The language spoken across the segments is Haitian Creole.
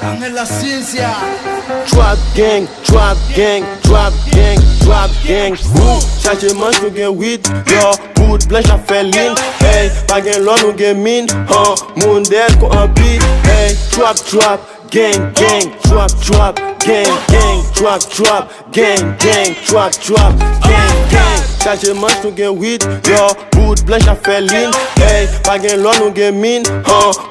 Ángel La Ciencia. Trap gang, trap gang, trap gang, trap gang. Chache manche nou gen weed, yo, bout blanche a fe lin. Hey, pa gen lon nou gen min, moun del ko anpi. Hey, trap trap, gang gang, trap trap, gang gang, trap trap, gang gang, trap trap, gang gang. Chache manche nou gen weed, yo, bout blanche a fe lin. Hey, pa gen lon nou gen min,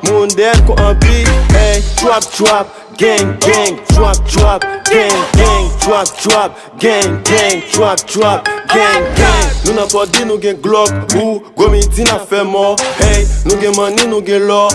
moun del ko anpi. Hey, trap trap, gang gang, trap trap, gang gang, trap trap, gang gang, trap trap, gang gang. Nou nan pa di nou gen Glock, ou gomiti na fe mor. Hey, nou gen money, nou gen law,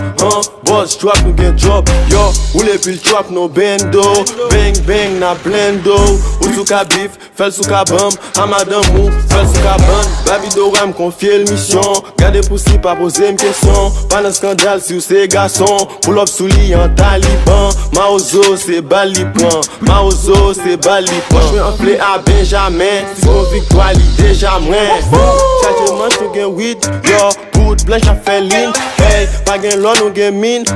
boss trap nou gen job. Yo, ou le pil trap nou bendo, bang bang na blendo. Ou sou ka beef, fel sou ka bam, amadan mou, fel sou ka ban. Babi do ram konfye l mission, gade poussi pa pose m kesyon. Pa nan skandal si ou se gason, pull up sou li an taliban. Maozo se bali point, Maozo se bali point. J'me enfle a Benjamin, si kon victoire li deja mwen. Chache manche nou gen weed, yo, bout blanche a fe lin. Hey, pa gen lon nou gen min,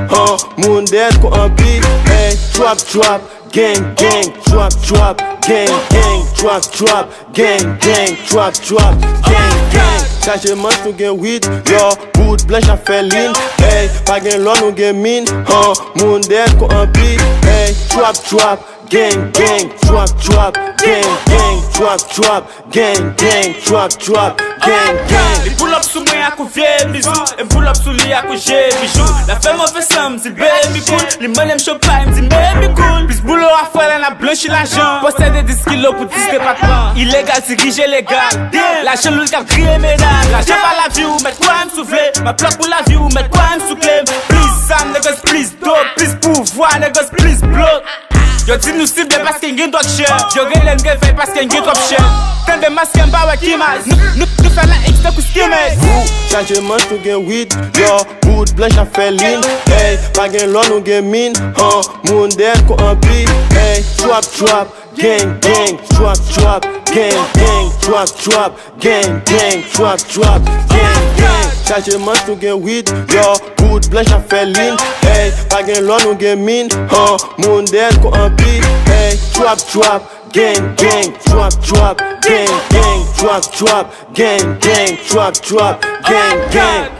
moun del ko anpi. Hey, trap trap, gang gang, trap trap, gang gang, trap trap, gang gang, trap trap, gang gang. Chache manche nou gen weed, yo, bout blanche a fe lin. Hey, pa gen lon nou gen min, moun del ko anpi. Hey, trap trap, gang gang, trap trap, gang gang, trap trap, gang gang, trap trap, gang gang. Li pull up sou mwen akou vie bizou, e pull up sou li akou je bijou. La fe mouve sam, di baby cool, li manem chopay, mdi baby cool. Pis boulot a fwa la blanchi l'ajan, posede 10 kilo pou 10 depatman. Ilegal si rije legal, la jen loul kap kriye menal. La jen pa la vi ou met kwa m soufle, ma plak pou la vi ou met kwa m souklem. Please sam, negos please dope, please pouvoi, negos please block. Yo di nou sible paske yon dok chen, yo relen gen fey paske yon trop chen. Ten de maske mba wek imaz, nou fe la x de kou skimez. Chache manche nou gen weed, yo, bout blanche a fe lin. Hey, pa gen lon nou gen min, moun del ko anpi. Hey, trap trap, gang gang, trap trap, gang gang, trap trap, gang gang, trap trap, gang gang. Chache manche nou gen weed, yo, bout blanche a fe lin. Hey, pa gen lon nou gen min, moun del ko anpi. Hey, trap trap, gang gang, trap trap, gang gang, trap trap, gang gang, trap trap, gang gang.